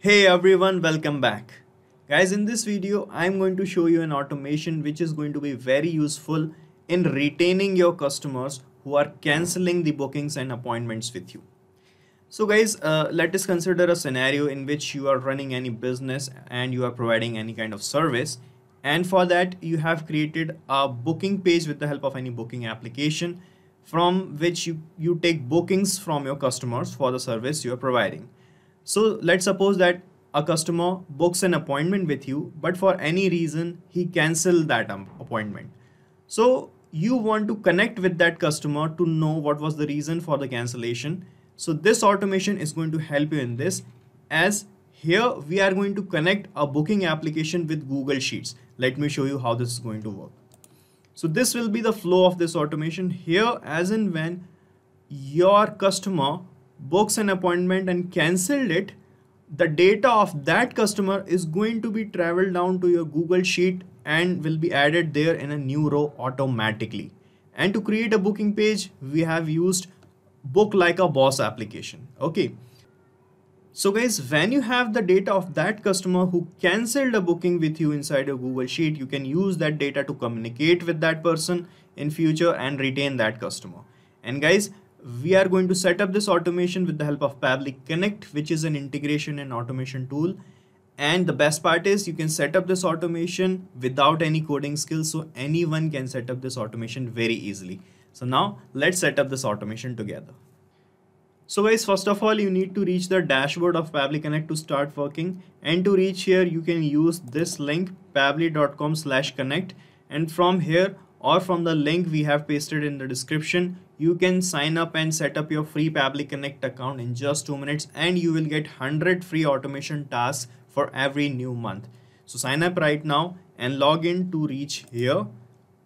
Hey everyone, welcome back. Guys, in this video, I'm going to show you an automation which is going to be very useful in retaining your customers who are canceling the bookings and appointments with you. So guys, let us consider a scenario in which you are running any business and you are providing any kind of service. And for that, you have created a booking page with the help of any booking application from which you take bookings from your customers for the service you are providing. So let's suppose that a customer books an appointment with you, but for any reason he cancelled that appointment. So you want to connect with that customer to know what was the reason for the cancellation. So this automation is going to help you in this, as here we are going to connect a booking application with Google Sheets. Let me show you how this is going to work. So this will be the flow of this automation here. As in when your customer books an appointment and cancelled it, the data of that customer is going to be traveled down to your Google Sheet and will be added there in a new row automatically. And to create a booking page, we have used Book Like a Boss application. Okay. So guys, when you have the data of that customer who cancelled a booking with you inside your Google Sheet, you can use that data to communicate with that person in future and retain that customer. And guys, we are going to set up this automation with the help of Pabbly Connect, which is an integration and automation tool. And the best part is you can set up this automation without any coding skills, so anyone can set up this automation very easily. So now let's set up this automation together. So guys, first of all, you need to reach the dashboard of Pabbly Connect to start working. And to reach here, you can use this link pabbly.com/connect, and from here or from the link we have pasted in the description, you can sign up and set up your free Pabbly Connect account in just 2 minutes, and you will get 100 free automation tasks for every new month. So sign up right now and log in to reach here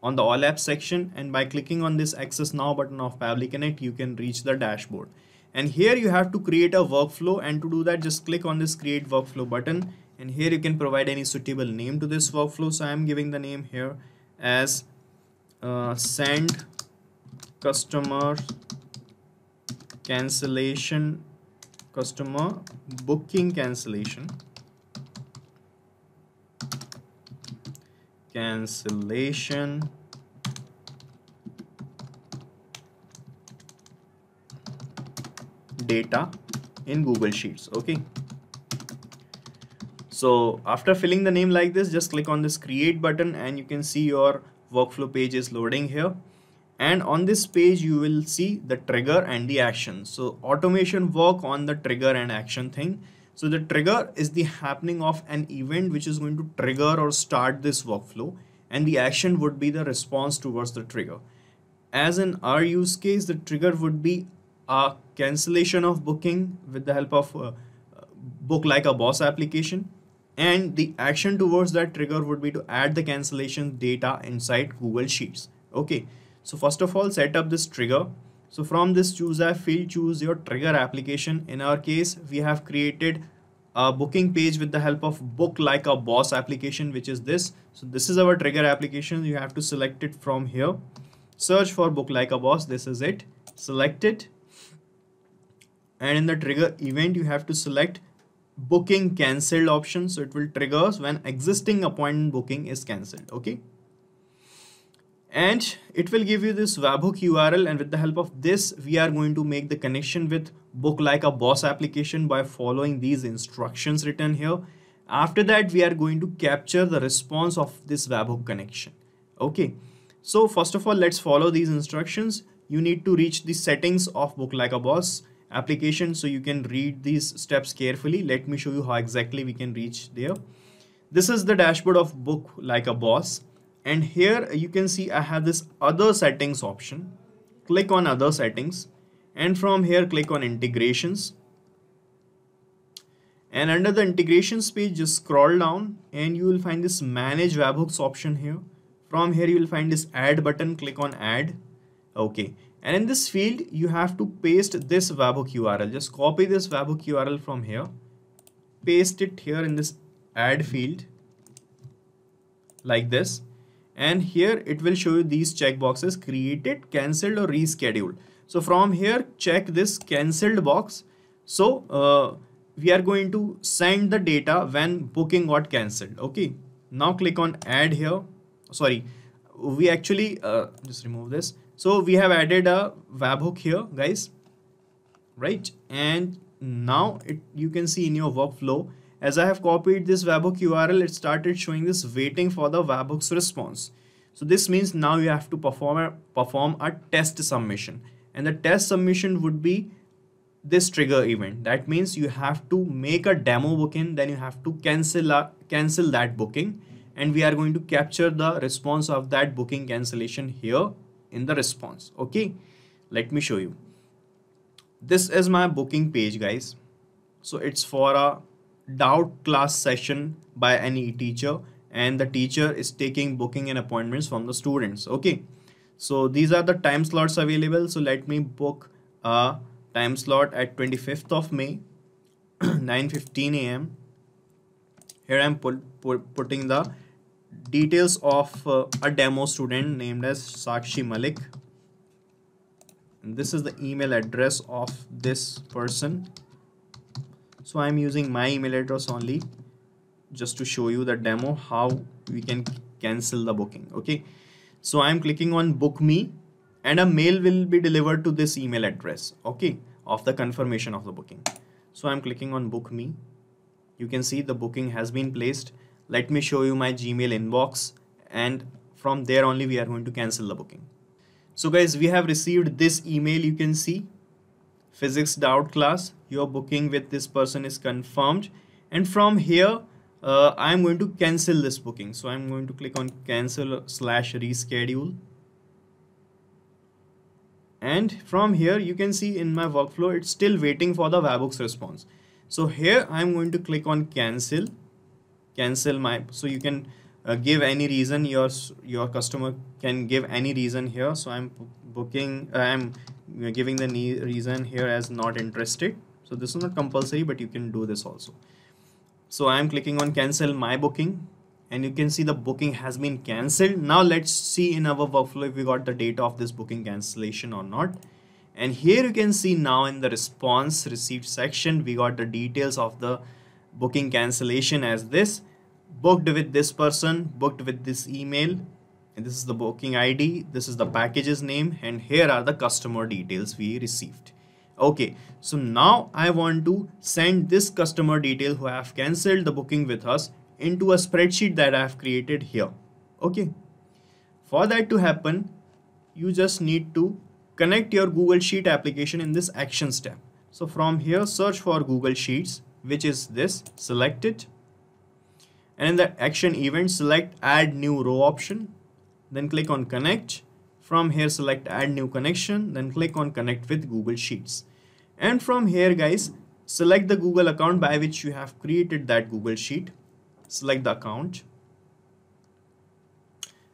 on the All Apps section, and by clicking on this Access Now button of Pabbly Connect, you can reach the dashboard. And here you have to create a workflow, and to do that, just click on this Create Workflow button, and here you can provide any suitable name to this workflow. So I am giving the name here as Send Customer Cancellation, Customer Booking Cancellation data in Google Sheets. Okay. So after filling the name like this, just click on this Create button, and you can see your workflow page is loading here. And on this page, you will see the trigger and the action. So automation work on the trigger and action thing. So the trigger is the happening of an event which is going to trigger or start this workflow, and the action would be the response towards the trigger. As in our use case, the trigger would be a cancellation of booking with the help of Book Like a Boss application, and the action towards that trigger would be to add the cancellation data inside Google Sheets. Okay. So first of all, set up this trigger. So from this choose app field, choose your trigger application. In our case, we have created a booking page with the help of Book Like a Boss application, which is this. So this is our trigger application. You have to select it from here. Search for Book Like a Boss. This is it. Select it. And in the trigger event, you have to select booking cancelled option. So it will trigger when existing appointment booking is cancelled. Okay. And it will give you this webhook URL, and with the help of this, we are going to make the connection with Book Like a Boss application by following these instructions written here. After that, we are going to capture the response of this webhook connection. Okay. So first of all, let's follow these instructions. You need to reach the settings of Book Like a Boss application, so you can read these steps carefully. Let me show you how exactly we can reach there. This is the dashboard of Book Like a Boss. And here you can see I have this other settings option. Click on other settings, and from here click on integrations. And under the integrations page, just scroll down and you will find this manage webhooks option here. From here you will find this add button, click on add. Okay. And in this field, you have to paste this webhook URL. Just copy this webhook URL from here, paste it here in this add field like this. And here it will show you these checkboxes: created, cancelled, or rescheduled. So from here, check this cancelled box. So we are going to send the data when booking got cancelled. Okay, now click on add here. Sorry, we actually just remove this. So we have added a webhook here, guys, right? And now you can see in your workflow, as I have copied this webhook URL, it started showing this waiting for the webhook's response. So this means now you have to perform a test submission, and the test submission would be this trigger event. That means you have to make a demo booking, then you have to cancel that booking, and we are going to capture the response of that booking cancellation here in the response. Okay, let me show you. This is my booking page, guys. So it's for a doubt class session by any teacher, and the teacher is taking booking and appointments from the students. Okay, so these are the time slots available. So let me book a time slot at 25th of May 9:15 a.m. Here I'm putting the details of a demo student named as Sakshi Malik. And this is the email address of this person. So I'm using my email address only just to show you the demo how we can cancel the booking. Okay, so I'm clicking on book me, and a mail will be delivered to this email address, okay, of the confirmation of the booking. So I'm clicking on book me. You can see the booking has been placed. Let me show you my Gmail inbox, and from there only we are going to cancel the booking. So guys, we have received this email. You can see physics doubt class, your booking with this person is confirmed, and from here I'm going to cancel this booking. So I'm going to click on cancel/reschedule, and from here you can see in my workflow it's still waiting for the webhook's response. So here I'm going to click on cancel my, so you can give any reason, your customer can give any reason here. So I'm giving the reason here as not interested. So this is not compulsory, but you can do this also. So I'm clicking on cancel my booking, and you can see the booking has been cancelled. Now let's see in our workflow if we got the data of this booking cancellation or not. And here you can see now in the response received section, we got the details of the booking cancellation as this: booked with this person, booked with this email, and this is the booking ID, this is the package's name, and here are the customer details we received. Okay, so now I want to send this customer detail who have cancelled the booking with us into a spreadsheet that I have created here. Okay, for that to happen, you just need to connect your Google Sheet application in this Actions tab. So from here, search for Google Sheets, which is this, select it, and in the action event, select add new row option, then click on connect. From here, select add new connection, then click on connect with Google Sheets. And from here, guys, select the Google account by which you have created that Google Sheet. Select the account,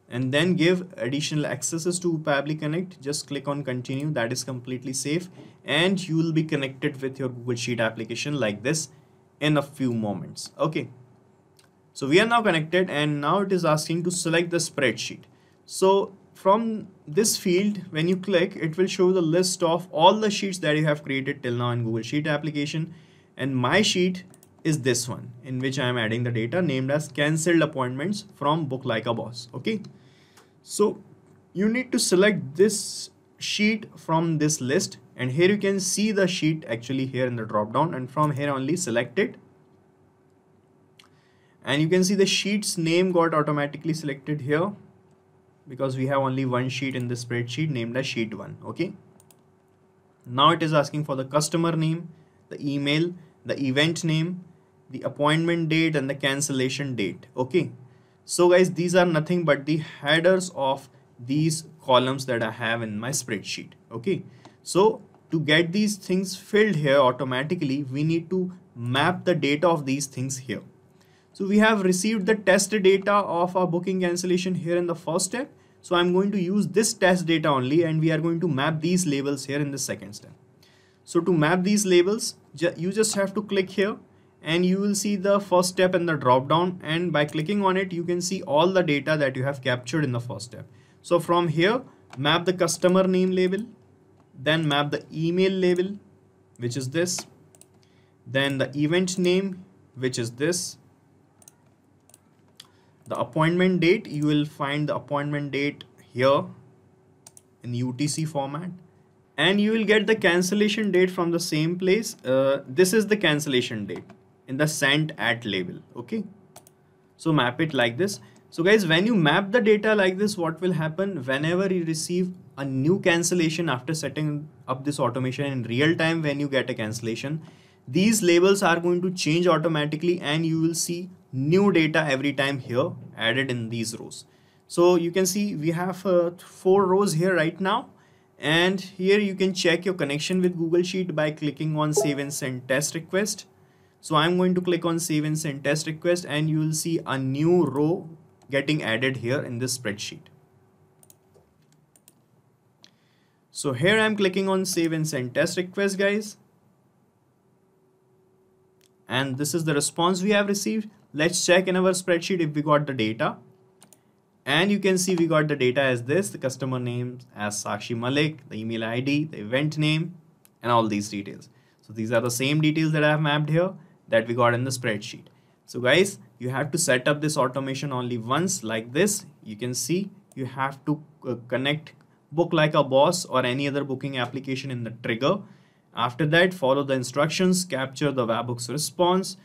and then give additional accesses to Pabbly Connect. Just click on continue. That is completely safe, and you will be connected with your Google Sheet application like this in a few moments. Okay, so we are now connected, and now it is asking to select the spreadsheet. So from this field, when you click, it will show the list of all the sheets that you have created till now in Google Sheet application, and my sheet is this one, in which I am adding the data named as cancelled appointments from Book Like a Boss. Okay, so you need to select this sheet from this list, and here you can see the sheet actually here in the drop down, and from here only select it, and you can see the sheet's name got automatically selected here because we have only one sheet in the spreadsheet named as sheet 1. Okay, now it is asking for the customer name, the email, the event name, the appointment date, and the cancellation date. Okay, so guys, these are nothing but the headers of these columns that I have in my spreadsheet. Okay, so to get these things filled here automatically, we need to map the data of these things here. So we have received the test data of our booking cancellation here in the first step. So I'm going to use this test data only, and we are going to map these labels here in the second step. So to map these labels, you just have to click here, and you will see the first step in the drop down, and by clicking on it, you can see all the data that you have captured in the first step. So from here, map the customer name label, then map the email label, which is this, then the event name, which is this, the appointment date. You will find the appointment date here in UTC format, and you will get the cancellation date from the same place. This is the cancellation date in the sent at label. Okay, so map it like this. So guys, when you map the data like this, what will happen whenever you receive a new cancellation after setting up this automation in real time? When you get a cancellation, these labels are going to change automatically, and you will see new data every time here added in these rows. So you can see we have 4 rows here right now, and here you can check your connection with Google Sheet by clicking on save and send test request. So I'm going to click on save and send test request, and you will see a new row getting added here in this spreadsheet. So here I'm clicking on save and send test request, guys, and this is the response we have received. Let's check in our spreadsheet if we got the data, and you can see we got the data as this: the customer name as Sakshi Malik, the email ID, the event name, and all these details. So these are the same details that I have mapped here that we got in the spreadsheet. So guys, you have to set up this automation only once like this. You can see you have to connect Book Like a Boss or any other booking application in the trigger. After that, follow the instructions, capture the webhooks response,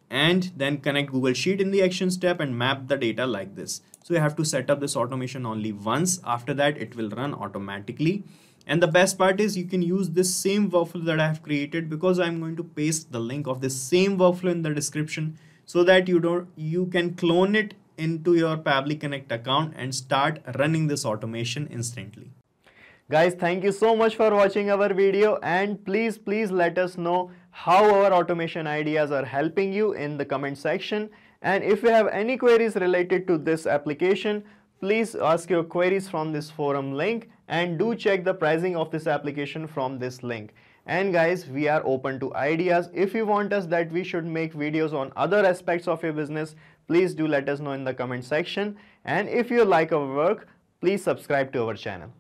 and then connect Google Sheet in the action step and map the data like this. So you have to set up this automation only once. After that, it will run automatically. And the best part is you can use this same workflow that I have created, because I'm going to paste the link of this same workflow in the description, so that you can clone it into your Pabbly Connect account and start running this automation instantly. Guys, thank you so much for watching our video, and please let us know how our automation ideas are helping you in the comment section. And if you have any queries related to this application, please ask your queries from this forum link, and do check the pricing of this application from this link. And guys, we are open to ideas. If you want us that we should make videos on other aspects of your business, please do let us know in the comment section. And if you like our work, please subscribe to our channel.